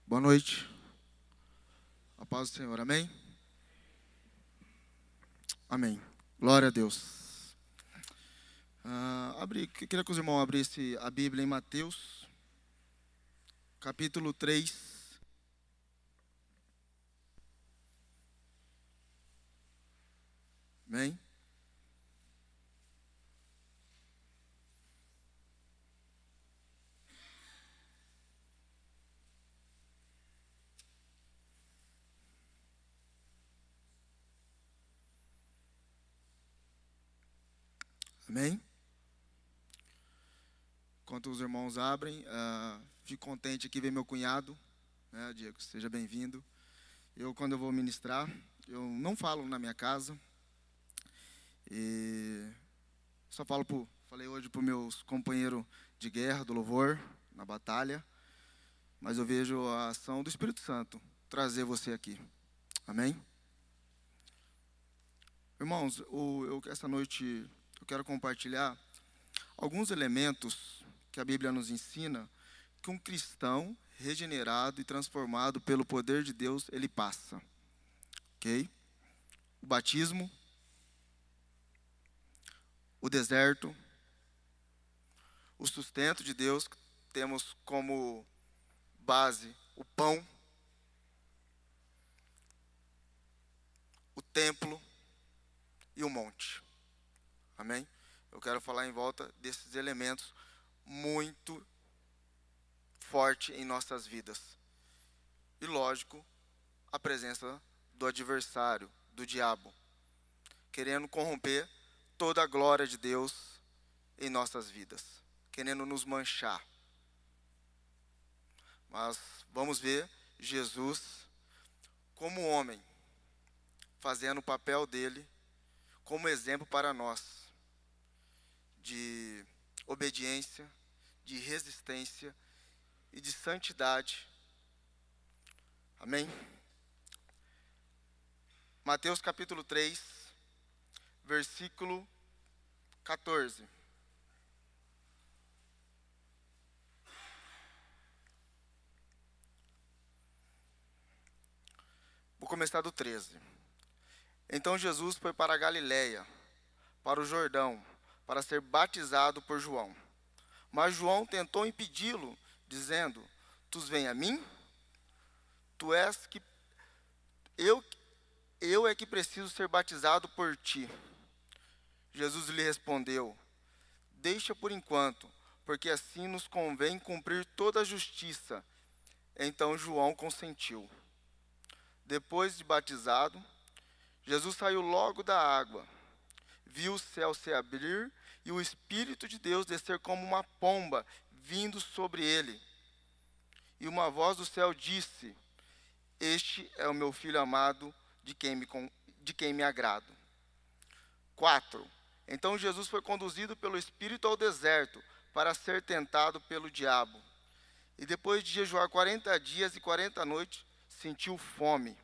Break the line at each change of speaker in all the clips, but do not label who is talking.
Boa noite. A paz do Senhor, amém? Amém. Glória a Deus. Queria que os irmãos abrissem a Bíblia em Mateus, capítulo 3. Amém? Amém? Enquanto os irmãos abrem, fico contente aqui ver meu cunhado, né, Diego, seja bem-vindo. Quando eu vou ministrar, eu não falo na minha casa, e só falei hoje para os meus companheiros de guerra, do louvor, na batalha, mas eu vejo a ação do Espírito Santo trazer você aqui. Amém? Irmãos, essa noite eu quero compartilhar alguns elementos que a Bíblia nos ensina que um cristão regenerado e transformado pelo poder de Deus, ele passa. Ok? O batismo, o deserto, o sustento de Deus, que temos como base o pão, o templo e o monte. Amém? Eu quero falar em volta desses elementos muito forte em nossas vidas. E lógico, a presença do adversário, do diabo, querendo corromper toda a glória de Deus em nossas vidas, querendo nos manchar. Mas vamos ver Jesus como homem, fazendo o papel dele como exemplo para nós, de obediência, de resistência e de santidade. Amém? Mateus capítulo 3, versículo 14. Vou começar do 13. Então Jesus foi para a Galiléia, para o Jordão, para ser batizado por João. Mas João tentou impedi-lo, dizendo: Tu vem a mim? Tu és que eu é que preciso ser batizado por ti. Jesus lhe respondeu: Deixa por enquanto, porque assim nos convém cumprir toda a justiça. Então João consentiu. Depois de batizado, Jesus saiu logo da água. Viu o céu se abrir e o Espírito de Deus descer como uma pomba, vindo sobre ele. E uma voz do céu disse: Este é o meu Filho amado, de quem me agrado. 4. Então Jesus foi conduzido pelo Espírito ao deserto, para ser tentado pelo diabo. E depois de jejuar 40 dias e 40 noites, sentiu fome.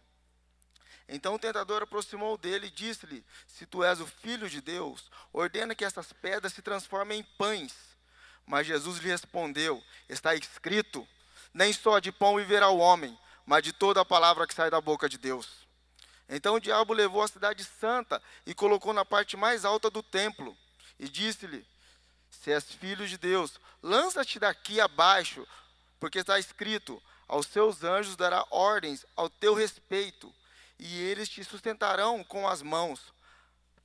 Então o tentador aproximou dele e disse-lhe: Se tu és o Filho de Deus, ordena que essas pedras se transformem em pães. Mas Jesus lhe respondeu: Está escrito: Nem só de pão viverá o homem, mas de toda a palavra que sai da boca de Deus. Então o diabo levou a cidade santa e colocou na parte mais alta do templo. E disse-lhe: Se és filho de Deus, lança-te daqui abaixo, porque está escrito: Aos seus anjos dará ordens ao teu respeito, e eles te sustentarão com as mãos,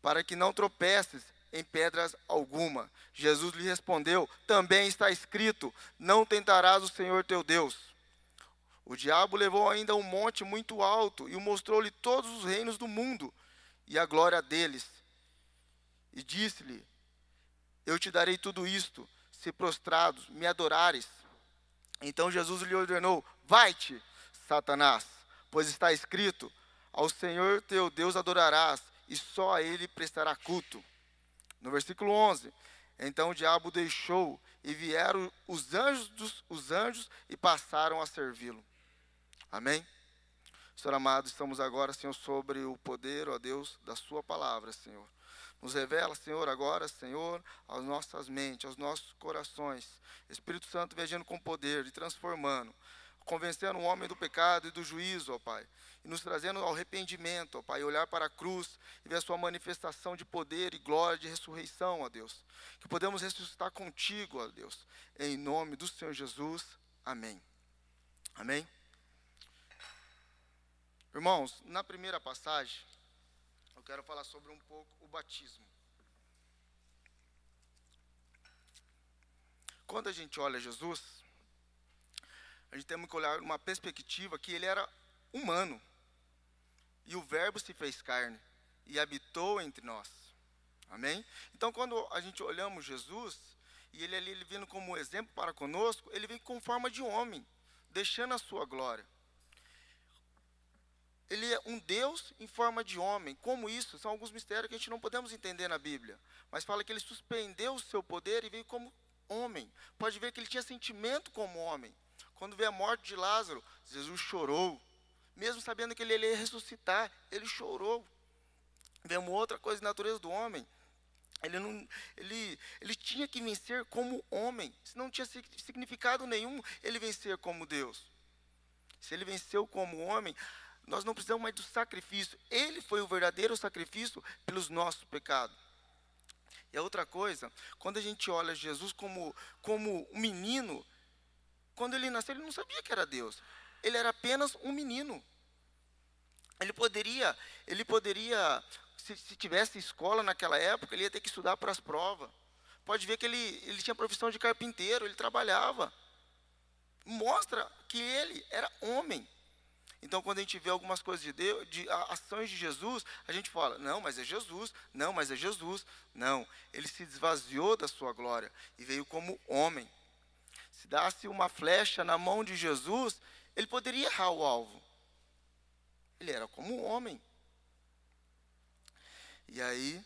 para que não tropeces em pedras alguma. Jesus lhe respondeu: Também está escrito: Não tentarás o Senhor teu Deus. O diabo levou ainda um monte muito alto e mostrou-lhe todos os reinos do mundo e a glória deles. E disse-lhe: Eu te darei tudo isto, se prostrados me adorares. Então Jesus lhe ordenou: Vai-te, Satanás, pois está escrito: Ao Senhor teu Deus adorarás, e só a ele prestará culto. No versículo 11, então o diabo deixou, e vieram os anjos e passaram a servi-lo. Amém? Senhor amado, estamos agora, Senhor, sobre o poder, ó Deus, da sua palavra, Senhor. Nos revela, Senhor, agora, Senhor, às nossas mentes, aos nossos corações. Espírito Santo viajando com poder e transformando, convencendo o homem do pecado e do juízo, ó Pai, e nos trazendo ao arrependimento, ó Pai, olhar para a cruz e ver a sua manifestação de poder e glória, de ressurreição, ó Deus. Que podemos ressuscitar contigo, ó Deus, em nome do Senhor Jesus. Amém. Amém? Irmãos, na primeira passagem, eu quero falar sobre um pouco o batismo. Quando a gente olha Jesus, a gente tem que olhar uma perspectiva que ele era humano. E o Verbo se fez carne e habitou entre nós. Amém? Então, quando a gente olhamos Jesus, e ele vindo como exemplo para conosco, ele vem com forma de homem, deixando a sua glória. Ele é um Deus em forma de homem. Como isso? São alguns mistérios que a gente não podemos entender na Bíblia. Mas fala que ele suspendeu o seu poder e veio como homem. Pode ver que ele tinha sentimento como homem. Quando veio a morte de Lázaro, Jesus chorou. Mesmo sabendo que ele ia ressuscitar, ele chorou. Vemos outra coisa da natureza do homem. Ele tinha que vencer como homem. Se não tinha significado nenhum ele vencer como Deus. Se ele venceu como homem, nós não precisamos mais do sacrifício. Ele foi o verdadeiro sacrifício pelos nossos pecados. E a outra coisa, quando a gente olha Jesus como um menino, quando ele nasceu, ele não sabia que era Deus. Ele era apenas um menino. Ele poderia se tivesse escola naquela época, ele ia ter que estudar para as provas. Pode ver que ele tinha profissão de carpinteiro, ele trabalhava. Mostra que ele era homem. Então, quando a gente vê algumas coisas de Deus, ações de Jesus, a gente fala, não, mas é Jesus, não, mas é Jesus. Não, ele se esvaziou da sua glória e veio como homem. Se dasse uma flecha na mão de Jesus, ele poderia errar o alvo. Ele era como um homem. E aí,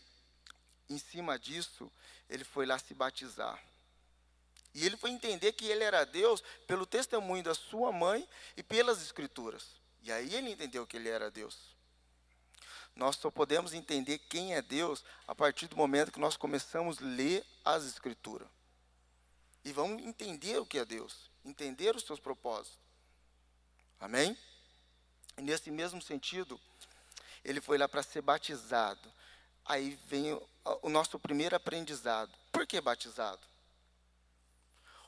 em cima disso, ele foi lá se batizar. E ele foi entender que ele era Deus pelo testemunho da sua mãe e pelas Escrituras. E aí ele entendeu que ele era Deus. Nós só podemos entender quem é Deus a partir do momento que nós começamos a ler as Escrituras. E vamos entender o que é Deus, entender os seus propósitos. Amém? E nesse mesmo sentido, ele foi lá para ser batizado. Aí vem o nosso primeiro aprendizado. Por que batizado?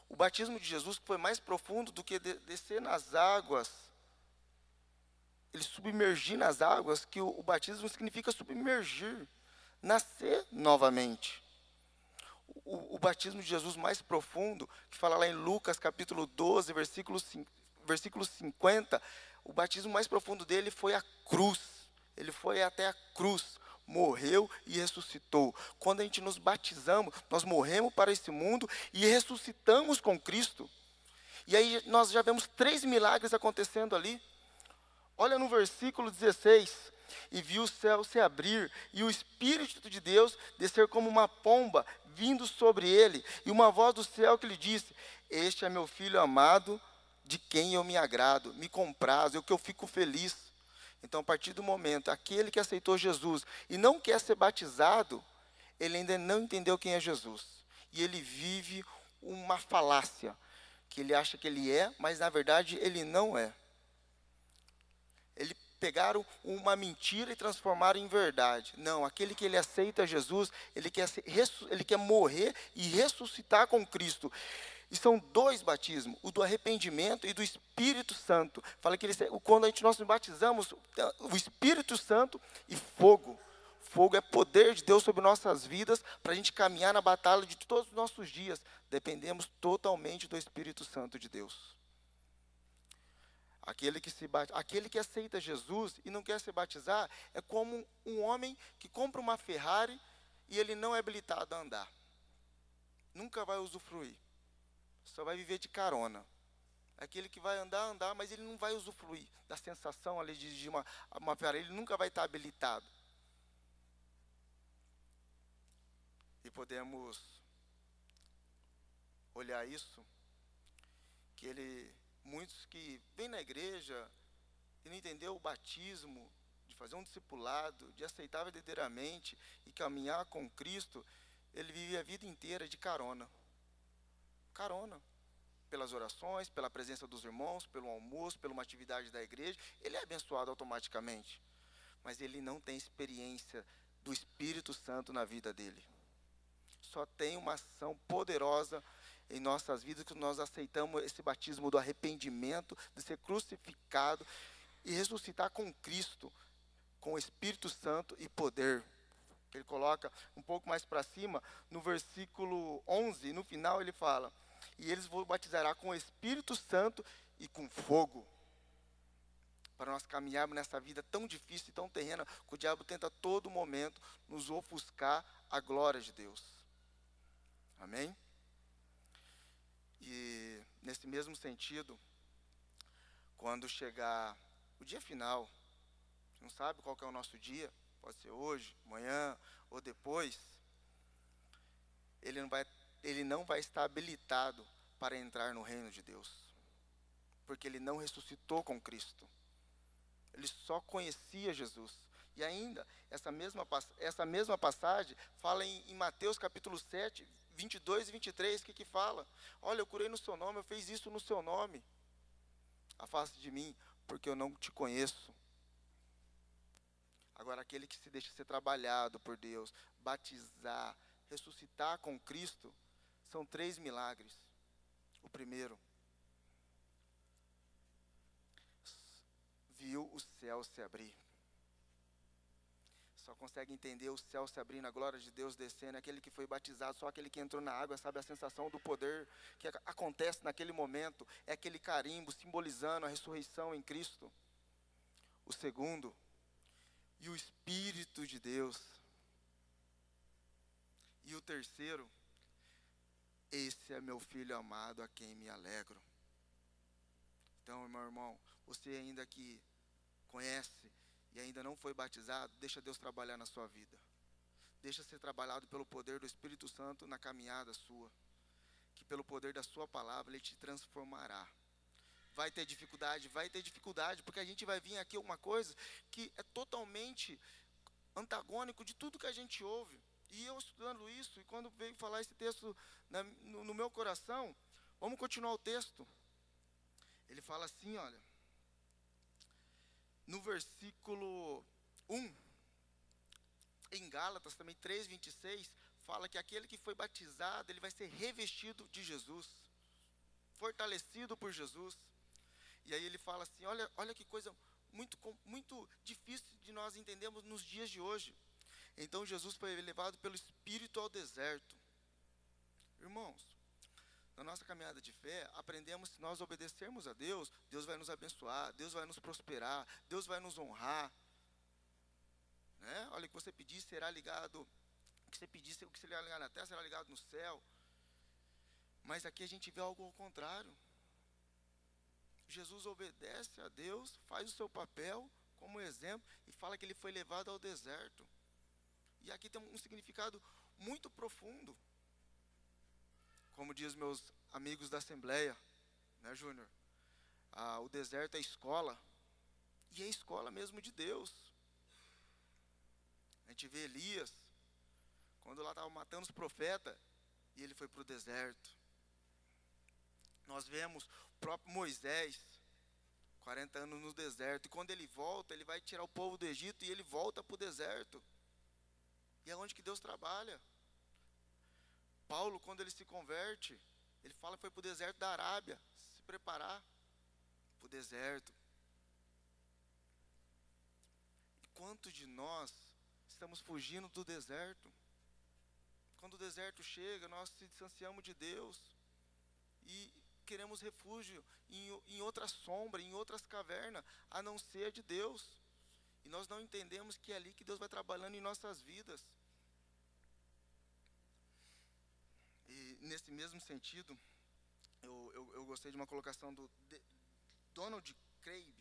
O batismo de Jesus foi mais profundo do que descer nas águas. Ele submergir nas águas, que o batismo significa submergir, nascer novamente. O batismo de Jesus mais profundo, que fala lá em Lucas capítulo 12, versículo 50, o batismo mais profundo dele foi a cruz. Ele foi até a cruz, morreu e ressuscitou. Quando a gente nos batizamos, nós morremos para esse mundo e ressuscitamos com Cristo. E aí nós já vemos 3 milagres acontecendo ali. Olha no versículo 16. E viu o céu se abrir, e o Espírito de Deus descer como uma pomba, vindo sobre ele. E uma voz do céu que lhe disse, este é meu filho amado, de quem eu me agrado, me comprazo, que eu fico feliz. Então, a partir do momento, aquele que aceitou Jesus e não quer ser batizado, ele ainda não entendeu quem é Jesus. E ele vive uma falácia, que ele acha que ele é, mas na verdade ele não é. Ele pegaram uma mentira e transformaram em verdade. Não, aquele que ele aceita Jesus, ele quer morrer e ressuscitar com Cristo. E são 2 batismos, o do arrependimento e do Espírito Santo. Fala que quando nós nos batizamos, o Espírito Santo e fogo. Fogo é poder de Deus sobre nossas vidas para a gente caminhar na batalha de todos os nossos dias. Dependemos totalmente do Espírito Santo de Deus. Aquele que aceita Jesus e não quer se batizar é como um homem que compra uma Ferrari e ele não é habilitado a andar. Nunca vai usufruir. Só vai viver de carona. Aquele que vai andar, mas ele não vai usufruir da sensação ali de dirigir uma Ferrari. Ele nunca vai estar habilitado. E podemos olhar isso, que muitos que vêm na igreja e não entendeu o batismo, de fazer um discipulado, de aceitar verdadeiramente e caminhar com Cristo, ele vive a vida inteira de carona. Carona. pelas orações, pela presença dos irmãos, pelo almoço, pela uma atividade da igreja, ele é abençoado automaticamente. Mas ele não tem experiência do Espírito Santo na vida dele. Só tem uma ação poderosa em nossas vidas que nós aceitamos esse batismo do arrependimento, de ser crucificado e ressuscitar com Cristo, com o Espírito Santo e poder. Ele coloca um pouco mais para cima, no versículo 11, no final ele fala: e eles vos batizará com o Espírito Santo e com fogo. Para nós caminharmos nessa vida tão difícil e tão terrena, que o diabo tenta a todo momento nos ofuscar a glória de Deus. Amém? E nesse mesmo sentido, quando chegar o dia final, você não sabe qual que é o nosso dia, pode ser hoje, amanhã ou depois, ele não vai estar habilitado para entrar no reino de Deus, porque ele não ressuscitou com Cristo. Ele só conhecia Jesus. E ainda, essa mesma passagem fala em Mateus capítulo 7, 22 e 23, que fala? Olha, eu curei no seu nome, eu fiz isso no seu nome. Afaste de mim, porque eu não te conheço. Agora, aquele que se deixa ser trabalhado por Deus, batizar, ressuscitar com Cristo, são 3 milagres. O primeiro, viu o céu se abrir. Só consegue entender o céu se abrindo, a glória de Deus descendo. Aquele que foi batizado, só aquele que entrou na água sabe a sensação do poder que acontece naquele momento. É aquele carimbo simbolizando a ressurreição em Cristo. O segundo, e o Espírito de Deus. E o terceiro, esse é meu filho amado a quem me alegro. Então, meu irmão, você ainda que conhece e ainda não foi batizado, deixa Deus trabalhar na sua vida. Deixa ser trabalhado pelo poder do Espírito Santo na caminhada sua. Que pelo poder da sua palavra Ele te transformará. Vai ter dificuldade, porque a gente vai vir aqui uma coisa que é totalmente antagônico de tudo que a gente ouve. E eu estudando isso, e quando veio falar esse texto no meu coração, vamos continuar o texto. Ele fala assim, olha, no versículo 1, em Gálatas também 3:26, fala que aquele que foi batizado, ele vai ser revestido de Jesus, fortalecido por Jesus. E aí ele fala assim, olha que coisa muito difícil de nós entendermos nos dias de hoje. Então Jesus foi levado pelo Espírito ao deserto. Irmãos, na nossa caminhada de fé, aprendemos que se nós obedecermos a Deus, Deus vai nos abençoar, Deus vai nos prosperar, Deus vai nos honrar. Né? Olha, o que você pedir será ligado, o que você será ligado na terra será ligado no céu. Mas aqui a gente vê algo ao contrário. Jesus obedece a Deus, faz o seu papel como exemplo e fala que ele foi levado ao deserto. E aqui tem um significado muito profundo. Como diz meus amigos da Assembleia, né, Júnior? O deserto é escola, e é escola mesmo de Deus. A gente vê Elias, quando lá estava matando os profetas, e ele foi para o deserto. Nós vemos o próprio Moisés, 40 anos no deserto, e quando ele volta, ele vai tirar o povo do Egito, e ele volta para o deserto. E é onde que Deus trabalha. Paulo, quando ele se converte, ele fala que foi para o deserto da Arábia, se preparar para o deserto. E quantos de nós estamos fugindo do deserto? Quando o deserto chega, nós se distanciamos de Deus e queremos refúgio em outra sombra, em outras cavernas, a não ser de Deus. E nós não entendemos que é ali que Deus vai trabalhando em nossas vidas. E nesse mesmo sentido, eu gostei de uma colocação do Donald Craig.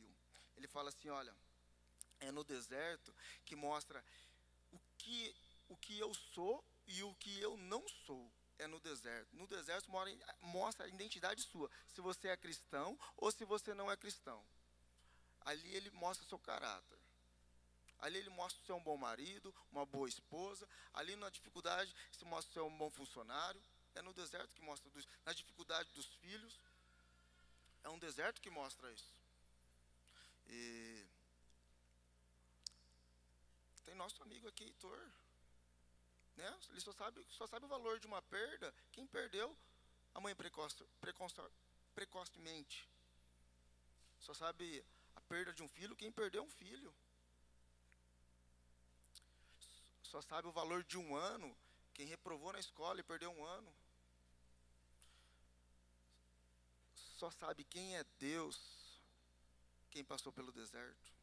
Ele fala assim, olha, é no deserto que mostra o que eu sou e o que eu não sou. É no deserto. No deserto mostra a identidade sua, se você é cristão ou se você não é cristão. Ali ele mostra o seu caráter. Ali ele mostra se você é um bom marido, uma boa esposa. Ali na dificuldade se mostra se você é um bom funcionário. É no deserto que mostra tudo isso. Na dificuldade dos filhos. É um deserto que mostra isso. E tem nosso amigo aqui, Heitor, né? Ele só sabe o valor de uma perda quem perdeu a mãe precocemente. Só sabe a perda de um filho quem perdeu um filho. Só sabe o valor de um ano quem reprovou na escola e perdeu um ano. Só sabe quem é Deus quem passou pelo deserto.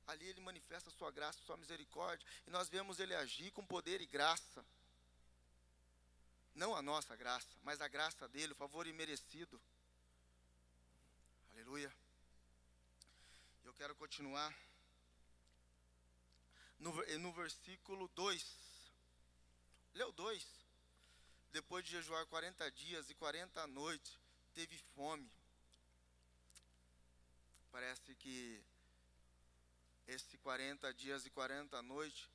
Ali ele manifesta a sua graça, a sua misericórdia, e nós vemos ele agir com poder e graça. Não a nossa graça, mas a graça dele, o favor imerecido. Aleluia. Eu quero continuar no versículo 2. Leu 2. Depois de jejuar 40 dias e 40 noites, teve fome. Parece que esse 40 dias e 40 noites,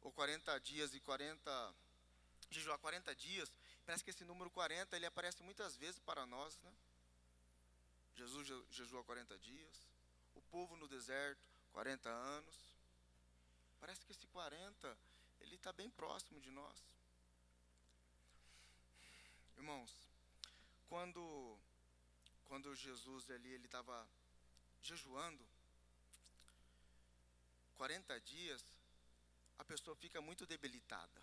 ou 40 dias e 40, jejuar 40 dias, parece que esse número 40, ele aparece muitas vezes para nós, né? Jesus jejua 40 dias, o povo no deserto, 40 anos. Parece que esse 40, ele está bem próximo de nós. Irmãos, quando Jesus ali, ele estava jejuando 40 dias, a pessoa fica muito debilitada.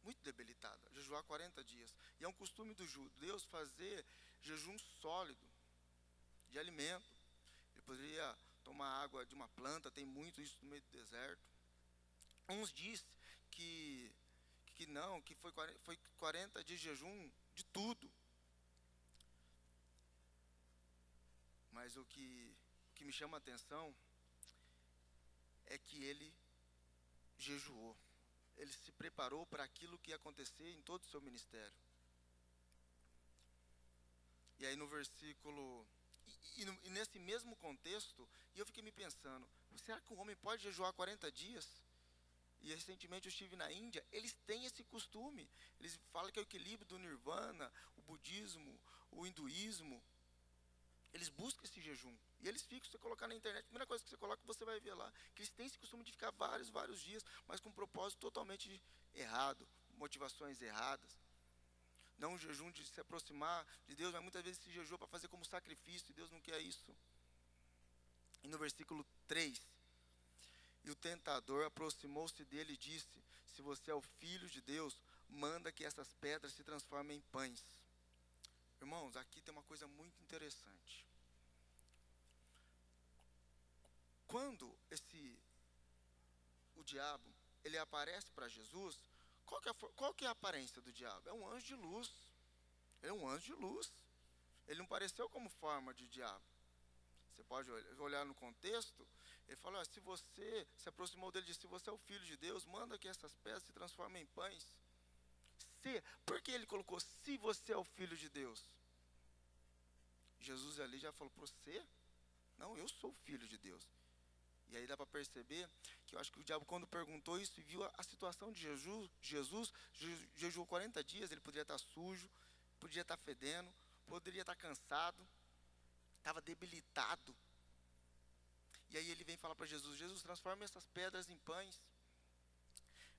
Muito debilitada, jejuar 40 dias. E é um costume dos judeus fazer jejum sólido, de alimento. Ele poderia tomar água de uma planta, tem muito isso no meio do deserto. Uns dizem que não, que foi 40 dias de jejum de tudo. Mas o que me chama a atenção é que ele jejuou. Ele se preparou para aquilo que ia acontecer em todo o seu ministério. E aí no versículo, e nesse mesmo contexto, eu fiquei me pensando, será que um homem pode jejuar 40 dias? E recentemente eu estive na Índia, eles têm esse costume. Eles falam que é o equilíbrio do nirvana, o budismo, o hinduísmo. Eles buscam esse jejum. E eles ficam, se você colocar na internet, a primeira coisa que você coloca, você vai ver lá, que eles têm esse costume de ficar vários dias, mas com um propósito totalmente errado, motivações erradas. Não um jejum de se aproximar de Deus, mas muitas vezes se jejua para fazer como sacrifício, e Deus não quer isso. E no versículo 3, e o tentador aproximou-se dele e disse, se você é o filho de Deus, manda que essas pedras se transformem em pães. Irmãos, aqui tem uma coisa muito interessante. Quando o diabo, ele aparece para Jesus, qual que é a aparência do diabo? É um anjo de luz. Ele é um anjo de luz. Ele não pareceu como forma de diabo. Você pode olhar no contexto, ele fala, se você se aproximou dele e disse, se você é o filho de Deus, manda que essas pedras se transformem em pães. Por que ele colocou, se você é o filho de Deus? Jesus ali já falou, para você? Não, eu sou o filho de Deus. E aí dá para perceber que eu acho que o diabo, quando perguntou isso e viu a situação de Jesus jejuou 40 dias, ele poderia estar sujo, poderia estar fedendo, poderia estar cansado, estava debilitado. E aí ele vem falar para Jesus, transforma essas pedras em pães.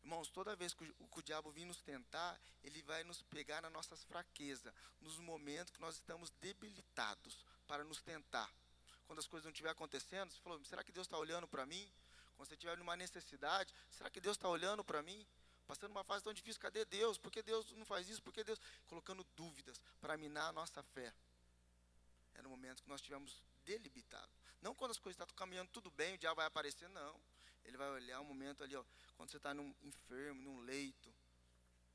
Irmãos, toda vez que o diabo vir nos tentar, ele vai nos pegar nas nossas fraquezas, nos momentos que nós estamos debilitados, para nos tentar. Quando as coisas não estiverem acontecendo, você falou, será que Deus está olhando para mim? Quando você estiver numa necessidade, será que Deus está olhando para mim? Passando uma fase tão difícil, cadê Deus? Por que Deus não faz isso? Por que Deus? Colocando dúvidas para minar a nossa fé. É no momento que nós estivermos debilitados. Não quando as coisas estão caminhando tudo bem, o diabo vai aparecer, não. Ele vai olhar um momento ali, ó, quando você está enfermo, num leito,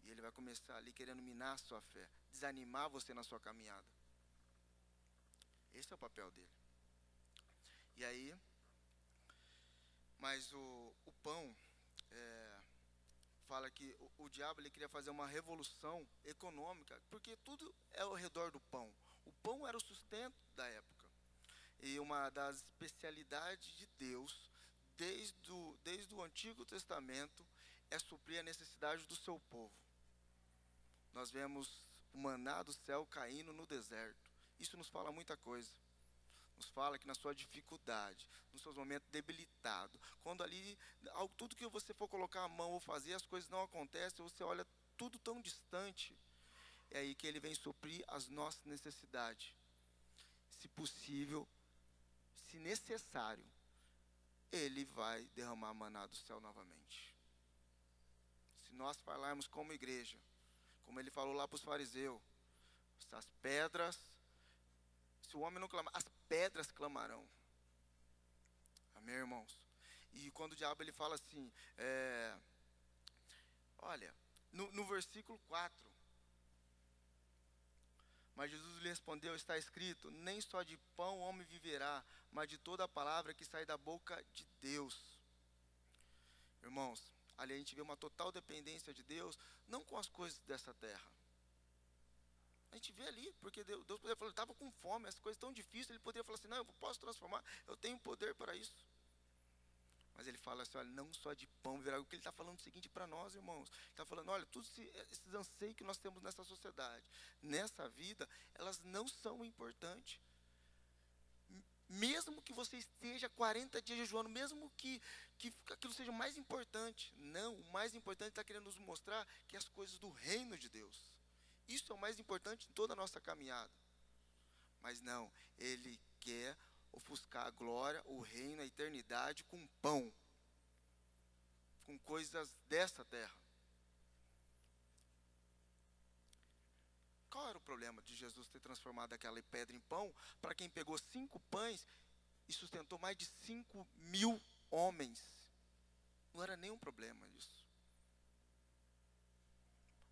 e ele vai começar ali querendo minar a sua fé, desanimar você na sua caminhada. Esse é o papel dele. E aí, mas o pão, fala que o diabo ele queria fazer uma revolução econômica, porque tudo é ao redor do pão. O pão era o sustento da época. E uma das especialidades de Deus, desde o Antigo Testamento, é suprir a necessidade do seu povo. Nós vemos o maná do céu caindo no deserto. Isso nos fala muita coisa. Nos fala que na sua dificuldade, nos seus momentos debilitados, quando ali, tudo que você for colocar a mão ou fazer, as coisas não acontecem, você olha tudo tão distante, é aí que Ele vem suprir as nossas necessidades. Se possível, se necessário, Ele vai derramar maná do céu novamente. Se nós falarmos como igreja, como Ele falou lá para os fariseus, as pedras, se o homem não clamar, as pedras clamarão. Amém, irmãos? E quando o diabo ele fala assim, olha, no versículo 4, mas Jesus lhe respondeu, está escrito, nem só de pão o homem viverá, mas de toda a palavra que sai da boca de Deus. Irmãos, ali a gente vê uma total dependência de Deus, não com as coisas dessa terra. A gente vê ali, porque Deus poderia falar, ele estava com fome, as coisas tão difíceis, ele poderia falar assim, não, eu posso transformar, eu tenho poder para isso. Mas ele fala assim, olha, não só de pão viverá, o que ele está falando é o seguinte para nós, irmãos. Ele está falando, olha, todos esses anseios que nós temos nessa sociedade, nessa vida, elas não são importantes. Mesmo que você esteja 40 dias jejuando, mesmo que aquilo seja o mais importante. Não, o mais importante está querendo nos mostrar que as coisas do reino de Deus. Isso é o mais importante em toda a nossa caminhada. Mas não, ele quer ofuscar a glória, o reino, a eternidade com pão. Com coisas dessa terra. Qual era o problema de Jesus ter transformado aquela pedra em pão para quem pegou 5 pães e sustentou mais de 5.000 homens? Não era nenhum problema isso.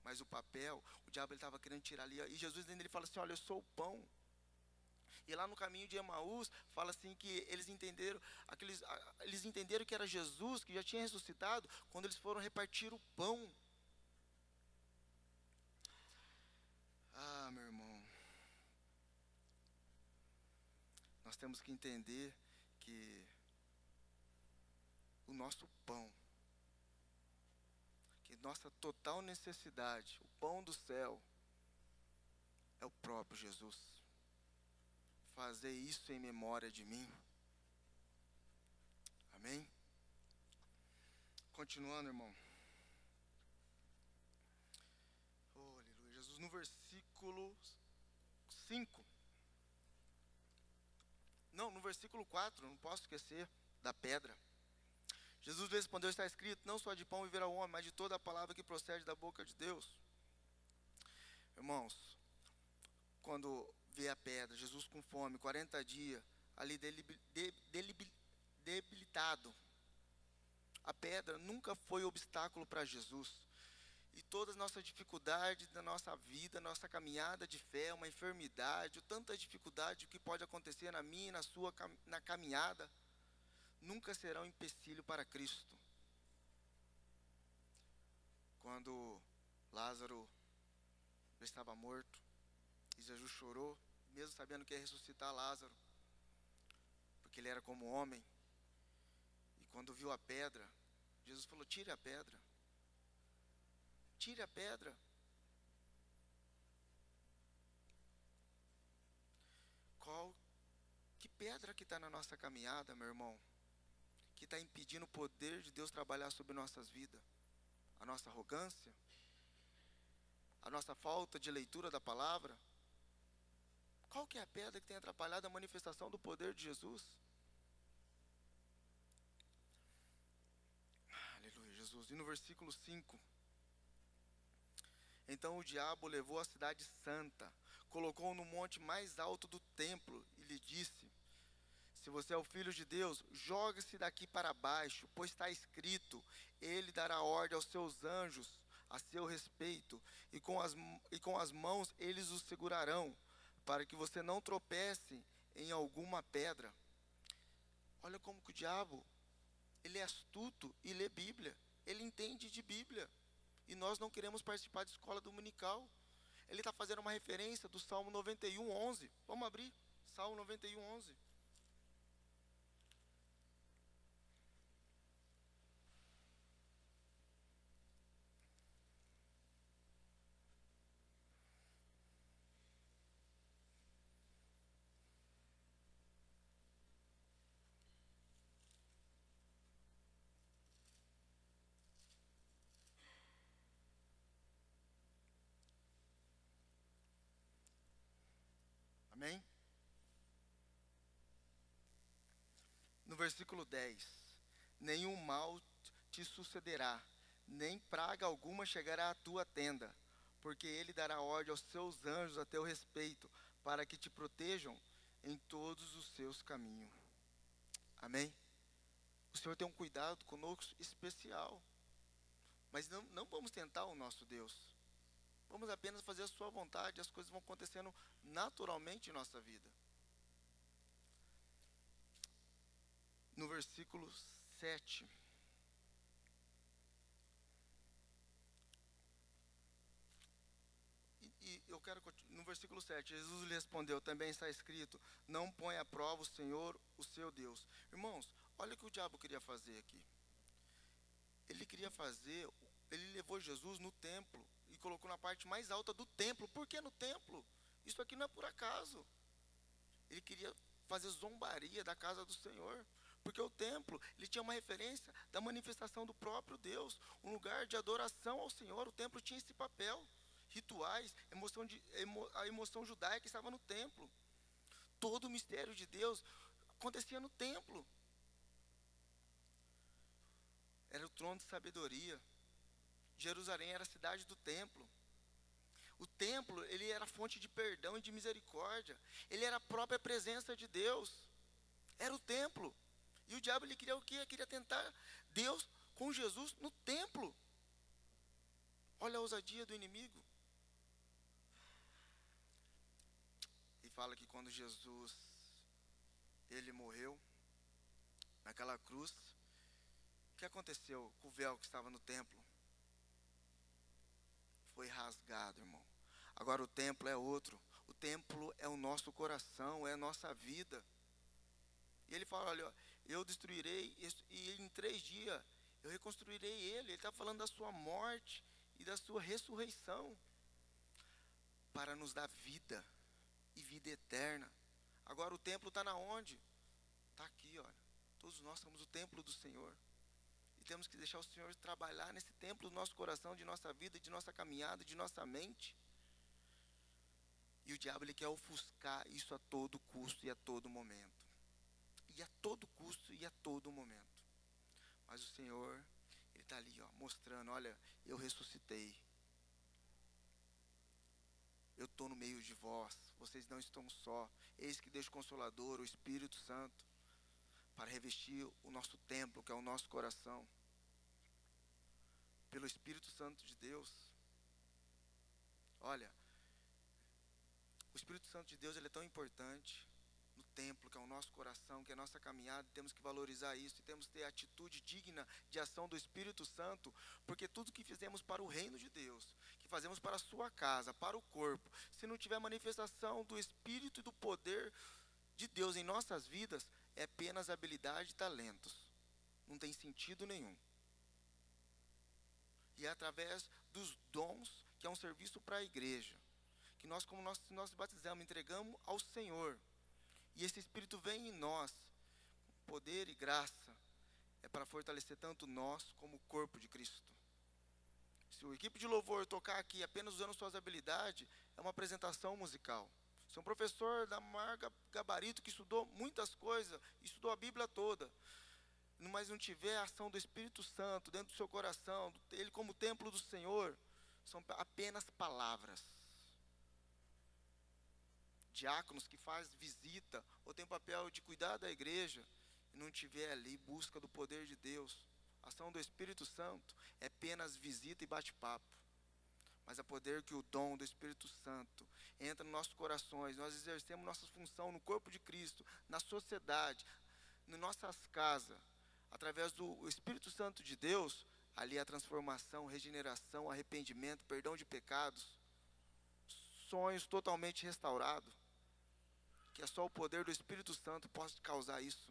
Mas o papel, o diabo estava querendo tirar ali. E Jesus ainda ele fala assim, olha, eu sou o pão. E lá no caminho de Emaús, fala assim que eles entenderam que era Jesus, que já tinha ressuscitado, quando eles foram repartir o pão. Ah, meu irmão. Nós temos que entender que o nosso pão, que nossa total necessidade, o pão do céu, é o próprio Jesus. Fazer isso em memória de mim. Amém? Continuando, irmão. Oh, aleluia. Jesus no versículo 5. Não, no versículo 4, não posso esquecer da pedra. Jesus respondeu, está escrito, não só de pão viverá o homem, mas de toda a palavra que procede da boca de Deus. Irmãos, quando vê a pedra, Jesus com fome, 40 dias, ali debilitado. A pedra nunca foi obstáculo para Jesus. E todas as nossas dificuldades da nossa vida, nossa caminhada de fé, uma enfermidade, tanta dificuldade que pode acontecer na minha e na sua na caminhada, nunca serão empecilho para Cristo. Quando Lázaro estava morto, e Jesus chorou, mesmo sabendo que ia ressuscitar Lázaro, porque ele era como homem. E quando viu a pedra, Jesus falou, tire a pedra. Tire a pedra. Que pedra que está na nossa caminhada, meu irmão? Que está impedindo o poder de Deus trabalhar sobre nossas vidas? A nossa arrogância? A nossa falta de leitura da palavra? Qual que é a pedra que tem atrapalhado a manifestação do poder de Jesus? Aleluia, Jesus. E no versículo 5. Então o diabo levou a cidade santa, colocou-o no monte mais alto do templo e lhe disse, se você é o filho de Deus, jogue-se daqui para baixo, pois está escrito, ele dará ordem aos seus anjos a seu respeito, e com as mãos eles o segurarão, para que você não tropece em alguma pedra. Olha como que o diabo, ele é astuto e lê Bíblia, ele entende de Bíblia. E nós não queremos participar de escola dominical. Ele está fazendo uma referência do Salmo 91, 11. Vamos abrir, Salmo 91, 11. versículo 10: nenhum mal te sucederá, nem praga alguma chegará à tua tenda, porque ele dará ordem aos seus anjos a teu respeito, para que te protejam em todos os seus caminhos. Amém? O Senhor tem um cuidado conosco especial, mas não vamos tentar o nosso Deus. Vamos apenas fazer a sua vontade, as coisas vão acontecendo naturalmente em nossa vida. No versículo 7. E eu quero continuar. No versículo 7, Jesus lhe respondeu, também está escrito, não põe à prova o Senhor, o seu Deus. Irmãos, olha o que o diabo queria fazer aqui. Ele levou Jesus no templo e colocou na parte mais alta do templo. Por que no templo? Isso aqui não é por acaso. Ele queria fazer zombaria da casa do Senhor. Porque o templo, ele tinha uma referência da manifestação do próprio Deus, um lugar de adoração ao Senhor. O templo tinha esse papel, rituais, a emoção judaica estava no templo. Todo o mistério de Deus acontecia no templo. Era o trono de sabedoria. Jerusalém era a cidade do templo. O templo, ele era fonte de perdão e de misericórdia. Ele era a própria presença de Deus. Era o templo. E o diabo, ele queria o quê? Ele queria tentar Deus com Jesus no templo. Olha a ousadia do inimigo. E fala que quando Jesus, ele morreu naquela cruz, o que aconteceu com o véu que estava no templo? Foi rasgado, irmão. Agora o templo é outro. O templo é o nosso coração, é a nossa vida. E ele fala, olha, eu destruirei e em 3 dias eu reconstruirei ele. Ele está falando da sua morte e da sua ressurreição para nos dar vida e vida eterna. Agora o templo está na onde? Está aqui, olha. Todos nós somos o templo do Senhor. E temos que deixar o Senhor trabalhar nesse templo do nosso coração, de nossa vida, de nossa caminhada, de nossa mente. E o diabo, ele quer ofuscar isso a todo custo e a todo momento. E a todo custo e a todo momento. Mas o Senhor, ele está ali, ó, mostrando, olha, eu ressuscitei. Eu estou no meio de vós, vocês não estão só. Eis que deixo o Consolador, o Espírito Santo, para revestir o nosso templo, que é o nosso coração. Pelo Espírito Santo de Deus. Olha, o Espírito Santo de Deus, ele é tão importante no templo, que é o nosso coração, que é a nossa caminhada. Temos que valorizar isso e temos que ter a atitude digna de ação do Espírito Santo, porque tudo que fizemos para o reino de Deus, que fazemos para a sua casa, para o corpo, se não tiver manifestação do Espírito e do poder de Deus em nossas vidas, é apenas habilidade e talentos. Não tem sentido nenhum. E é através dos dons, que é um serviço para a igreja, que nós, como nós batizamos, entregamos ao Senhor. E esse Espírito vem em nós, poder e graça, é para fortalecer tanto nós como o corpo de Cristo. Se a equipe de louvor tocar aqui apenas usando suas habilidades, é uma apresentação musical. Se um professor da maior gabarito, que estudou muitas coisas, estudou a Bíblia toda, mas não tiver a ação do Espírito Santo dentro do seu coração, ele como templo do Senhor, são apenas palavras. Diáconos que faz visita, ou tem papel de cuidar da igreja, e não tiver ali busca do poder de Deus, a ação do Espírito Santo é apenas visita e bate-papo. Mas é poder que o dom do Espírito Santo entra nos nossos corações, nós exercemos nossa função no corpo de Cristo, na sociedade, nas nossas casas, através do Espírito Santo de Deus, ali a transformação, regeneração, arrependimento, perdão de pecados, sonhos totalmente restaurados, que é só o poder do Espírito Santo pode causar isso.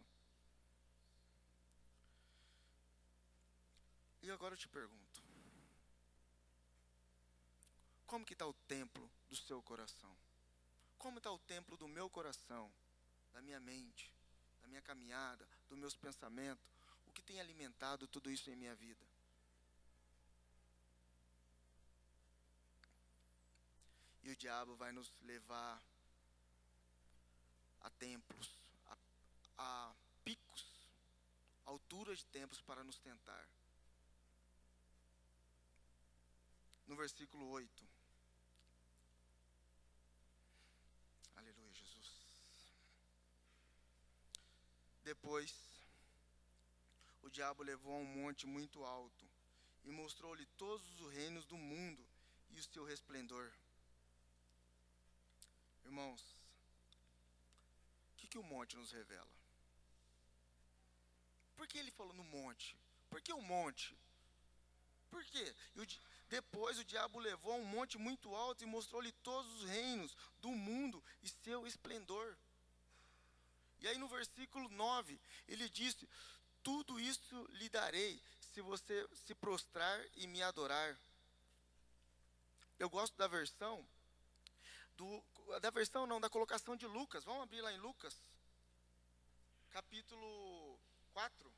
E agora eu te pergunto, como que está o templo do seu coração? Como está o templo do meu coração, da minha mente, da minha caminhada, dos meus pensamentos? O que tem alimentado tudo isso em minha vida? E o diabo vai nos levar a templos, a picos fartura de tempos para nos tentar. No versículo 8. Aleluia, Jesus. Depois, o diabo levou a um monte muito alto e mostrou-lhe todos os reinos do mundo e o seu resplendor. Irmãos, o que o monte nos revela? Por que ele falou no monte? Por que o monte? Por quê? Depois o diabo levou a um monte muito alto e mostrou-lhe todos os reinos do mundo e seu esplendor. E aí no versículo 9, ele disse: tudo isso lhe darei, se você se prostrar e me adorar. Eu gosto da versão, da colocação de Lucas. Vamos abrir lá em Lucas, capítulo 4.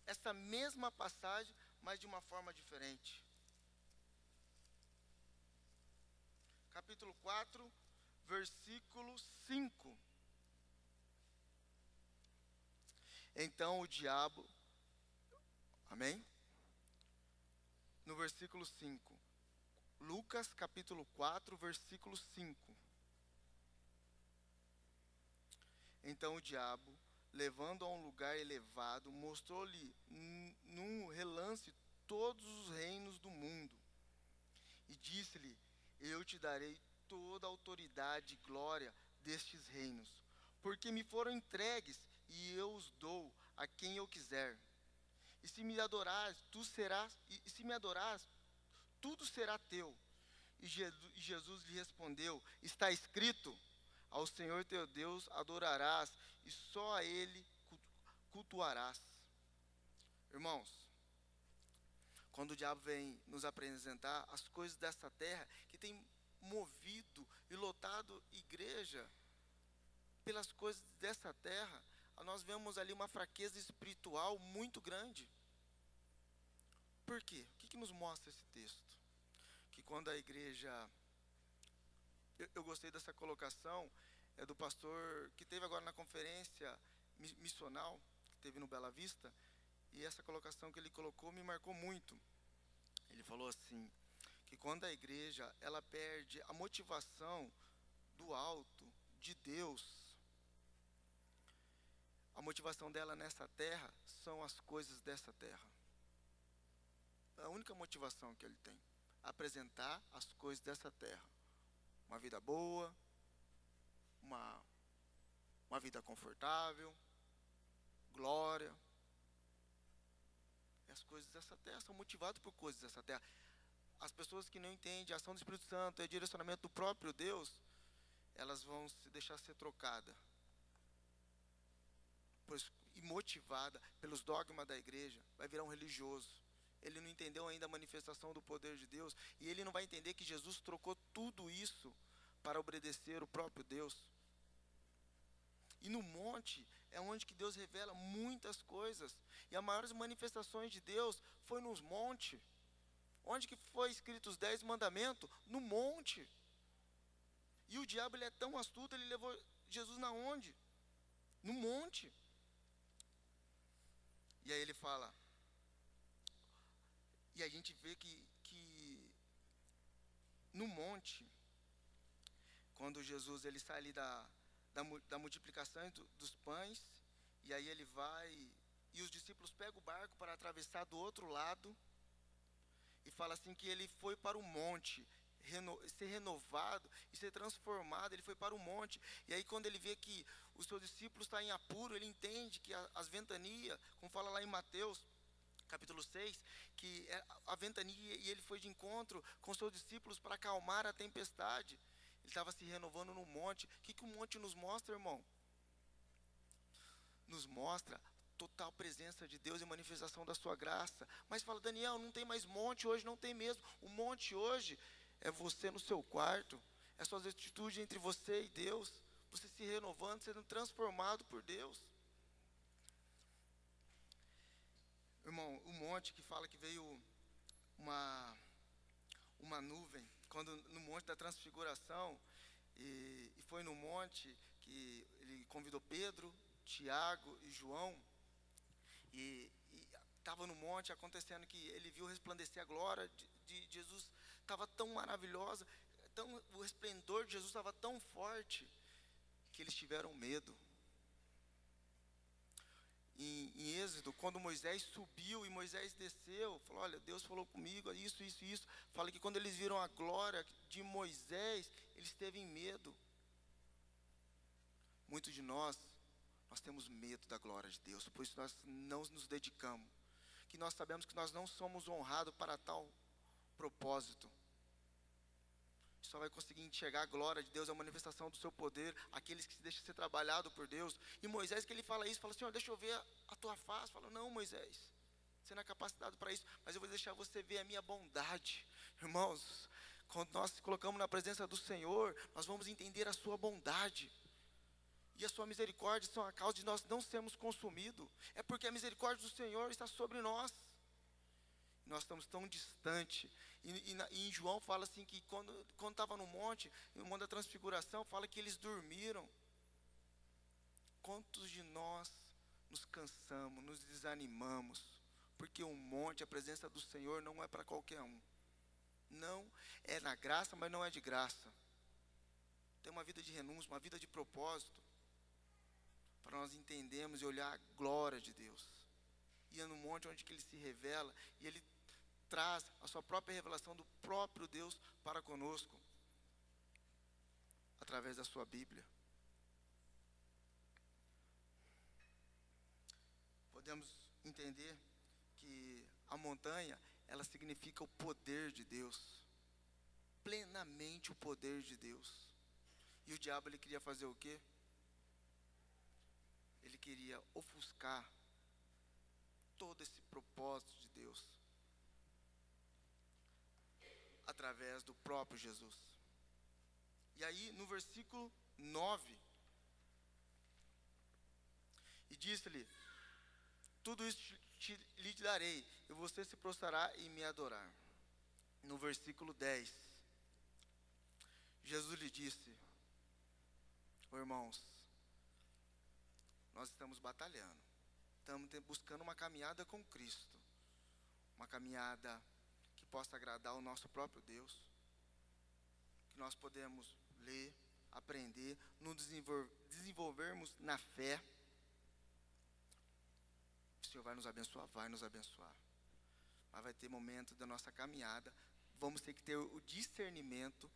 Essa mesma passagem, mas de uma forma diferente. Capítulo 4, versículo 5. Então o diabo, amém? No versículo 5. Lucas capítulo 4, versículo 5. Então o diabo, levando a um lugar elevado, mostrou-lhe num relance todos os reinos do mundo. E disse-lhe: eu te darei toda a autoridade e glória destes reinos, porque me foram entregues e eu os dou a quem eu quiser. E se me adorares, tudo será teu. E Jesus lhe respondeu: está escrito: ao Senhor teu Deus adorarás e só a Ele cultuarás. Irmãos, quando o diabo vem nos apresentar as coisas dessa terra, que tem movido e lotado igreja pelas coisas dessa terra, nós vemos ali uma fraqueza espiritual muito grande. Por quê? O que nos mostra esse texto? Que quando a igreja... Eu gostei dessa colocação, do pastor que teve agora na conferência missional, que teve no Bela Vista, e essa colocação que ele colocou me marcou muito. Ele falou assim, que quando a igreja ela perde a motivação do alto, de Deus, a motivação dela nessa terra são as coisas dessa terra. É a única motivação que ele tem, apresentar as coisas dessa terra. Uma vida boa, uma vida confortável, glória. E as coisas dessa terra são motivadas por coisas dessa terra. As pessoas que não entendem a ação do Espírito Santo e o direcionamento do próprio Deus, elas vão se deixar ser trocadas. E motivada pelos dogmas da igreja, vai virar um religioso. Ele não entendeu ainda a manifestação do poder de Deus, e ele não vai entender que Jesus trocou tudo isso para obedecer o próprio Deus. E no monte é onde que Deus revela muitas coisas, e as maiores manifestações de Deus foi nos montes. Onde que foi escrito os 10 mandamentos? No monte. E o diabo ele é tão astuto, ele levou Jesus na onde? No monte. E aí ele fala, e a gente vê que no monte, quando Jesus ele sai ali da multiplicação dos pães, e aí ele vai, e os discípulos pegam o barco para atravessar do outro lado, e fala assim que ele foi para o monte, ser renovado e ser transformado. Ele foi para o monte, e aí quando ele vê que os seus discípulos estão em apuro, ele entende que as ventanias, como fala lá em Mateus capítulo 6, que a ventania, e ele foi de encontro com seus discípulos para acalmar a tempestade. Ele estava se renovando no monte. O que o monte nos mostra, irmão? Nos mostra total presença de Deus e manifestação da sua graça. Mas fala, Daniel, não tem mais monte hoje, não tem mesmo. O monte hoje é você no seu quarto, é suas atitudes entre você e Deus, você se renovando, sendo transformado por Deus. Irmão, o monte que fala que veio uma nuvem, quando no monte da transfiguração, e foi no monte que ele convidou Pedro, Tiago e João, e estava no monte, acontecendo que ele viu resplandecer a glória de Jesus, estava tão maravilhosa, o resplendor de Jesus estava tão forte, que eles tiveram medo. Em Êxodo, quando Moisés subiu e Moisés desceu, falou, olha, Deus falou comigo, isso. Fala que quando eles viram a glória de Moisés, eles teve medo. Muitos de nós temos medo da glória de Deus, por isso nós não nos dedicamos. Que nós sabemos que nós não somos honrados para tal propósito. Só vai conseguir enxergar a glória de Deus, a manifestação do seu poder, aqueles que se deixam ser trabalhado por Deus. E Moisés, que ele fala isso, fala assim, ó, deixa eu ver a tua face. Fala, não, Moisés, você não é capacitado para isso, mas eu vou deixar você ver a minha bondade. Irmãos, quando nós nos colocamos na presença do Senhor, nós vamos entender a sua bondade. E a sua misericórdia são a causa de nós não sermos consumidos. É porque a misericórdia do Senhor está sobre nós. Nós estamos tão distantes. E em João fala assim que quando estava no monte da transfiguração, fala que eles dormiram. Quantos de nós nos cansamos, nos desanimamos, porque o monte, a presença do Senhor não é para qualquer um. Não, é na graça, mas não é de graça. Tem uma vida de renúncia, uma vida de propósito, para nós entendermos e olhar a glória de Deus. E é no monte onde que Ele se revela, e Ele traz a sua própria revelação do próprio Deus para conosco, através da sua Bíblia. Podemos entender que a montanha, ela significa o poder de Deus, plenamente o poder de Deus. E o diabo, ele queria fazer o quê? Ele queria ofuscar todo esse propósito de Deus, através do próprio Jesus. E aí, no versículo 9, e disse-lhe, tudo isso lhe darei, e você se prostrará e me adorar. No versículo 10, Jesus lhe disse, irmãos, nós estamos batalhando, estamos buscando uma caminhada com Cristo, uma caminhada que possa agradar ao nosso próprio Deus, que nós podemos ler, aprender, nos desenvolvermos na fé. O Senhor vai nos abençoar, mas vai ter momento da nossa caminhada, vamos ter que ter o discernimento,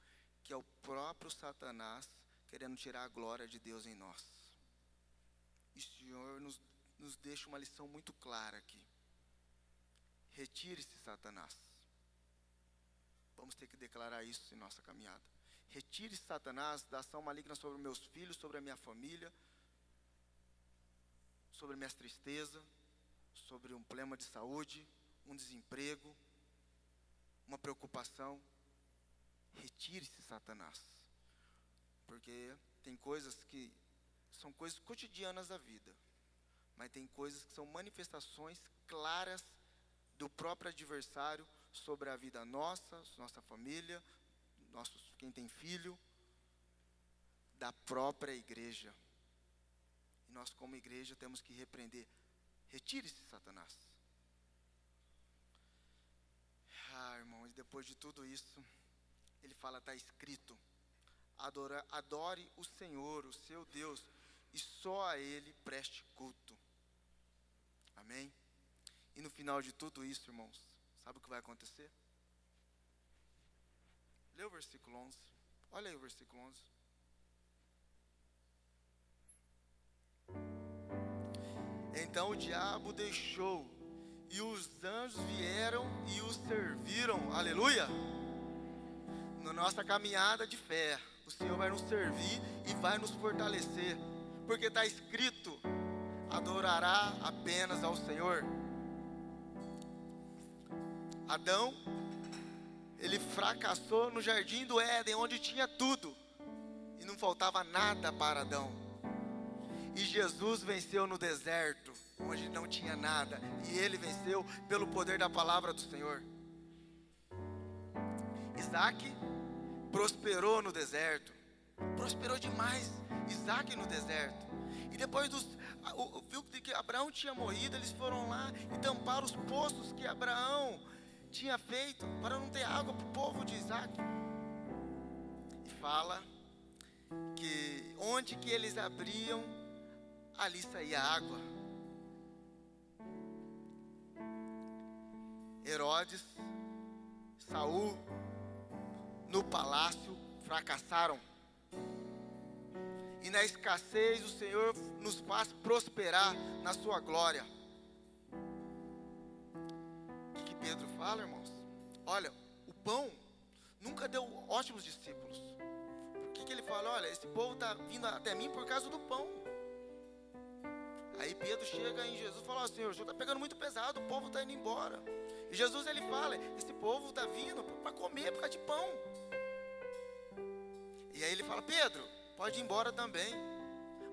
que é o próprio Satanás querendo tirar a glória de Deus em nós. E o Senhor nos deixa uma lição muito clara aqui. Retire-se, Satanás. Vamos ter que declarar isso em nossa caminhada. Retire-se, Satanás, da ação maligna sobre meus filhos, sobre a minha família, sobre minhas tristezas, sobre um problema de saúde, um desemprego, uma preocupação. Retire-se, Satanás. Porque tem coisas que são coisas cotidianas da vida, mas tem coisas que são manifestações claras do próprio adversário sobre a vida nossa família, quem tem filho, da própria igreja. E nós, como igreja, temos que repreender. Retire-se, Satanás. Irmãos, depois de tudo isso, ele fala, está escrito, adore o Senhor, o seu Deus, e só a Ele preste culto. Amém? E no final de tudo isso, irmãos, sabe o que vai acontecer? Lê o versículo 11. Olha aí o versículo 11. Então o diabo deixou, e os anjos vieram e os serviram. Aleluia! Na nossa caminhada de fé, o Senhor vai nos servir e vai nos fortalecer, porque está escrito, adorará apenas ao Senhor. Adão, ele fracassou no jardim do Éden, onde tinha tudo, e não faltava nada para Adão. E Jesus venceu no deserto, onde não tinha nada, e ele venceu pelo poder da palavra do Senhor. Isaac prosperou no deserto, prosperou demais Isaac no deserto. E depois viu que Abraão tinha morrido, eles foram lá e tamparam os poços que Abraão tinha feito para não ter água para o povo de Isaac. E fala que onde que eles abriam, ali saía água. Herodes, Saul, no palácio, fracassaram. E na escassez o Senhor nos faz prosperar na sua glória. O que Pedro fala, irmãos? Olha, o pão nunca deu ótimos discípulos. Por que ele fala? Olha, esse povo está vindo até mim por causa do pão. Aí Pedro chega em Jesus e fala: Senhor, o Senhor está pegando muito pesado, o povo está indo embora. E Jesus ele fala: esse povo está vindo para comer por causa de pão. E aí ele fala: Pedro, pode ir embora também.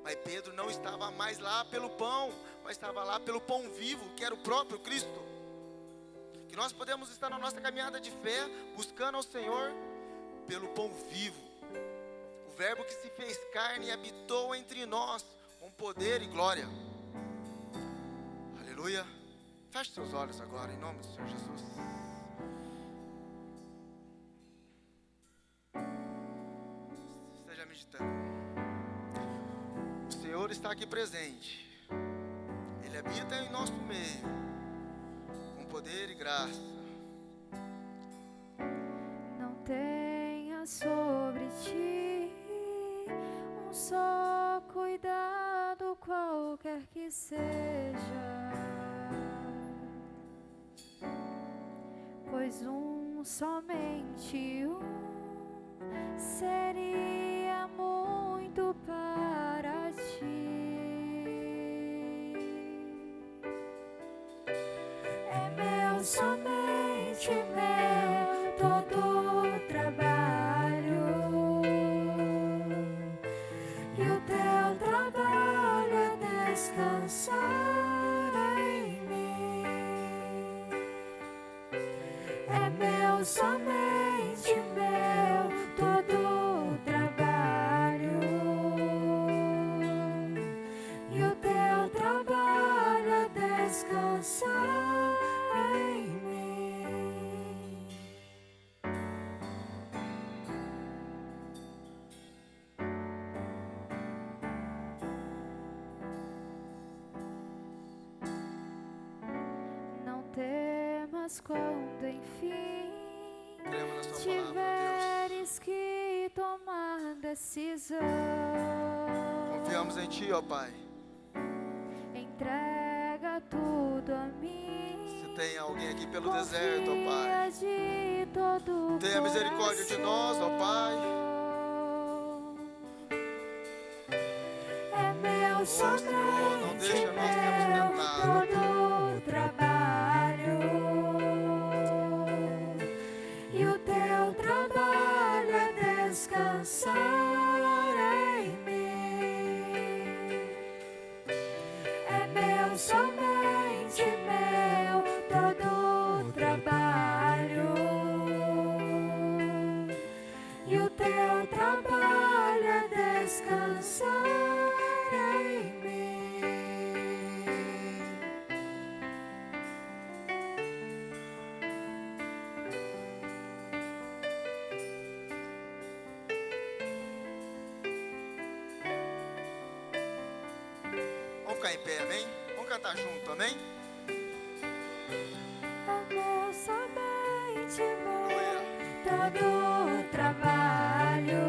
Mas Pedro não estava mais lá pelo pão, mas estava lá pelo pão vivo, que era o próprio Cristo. Que nós podemos estar na nossa caminhada de fé, buscando ao Senhor pelo pão vivo. O verbo que se fez carne e habitou entre nós, com poder e glória. Aleluia. Feche seus olhos agora, em nome do Senhor Jesus. Esteja meditando. O Senhor está aqui presente. Ele habita em nosso meio, com poder e graça.
Não tenha sobre ti um só cuidado, qualquer que seja, pois somente seria muito para ti. É meu, somente meu, todo trabalho, e o teu trabalho é descansar em mim. É meu, somente meu, todo trabalho, e o teu trabalho é descansar em mim. Não temas quando enfim
Cremos na sua palavra,
tiveres que tomar decisão.
Confiamos em Ti, ó Pai.
Entrega tudo a mim.
Se tem alguém aqui pelo deserto, ó Pai,
de todo
tenha misericórdia de nós, ó Pai.
É meu,
Senhor, não deixa nós termos
meu,
nada.
todo trabalho, e o teu trabalho é descansar em mim. É meu, somente meu, todo trabalho, e o teu trabalho é descansar em mim.
Vamos ficar em pé, amém? Vamos cantar junto, amém?
É meu, somente meu,
Aleluia.
todo trabalho,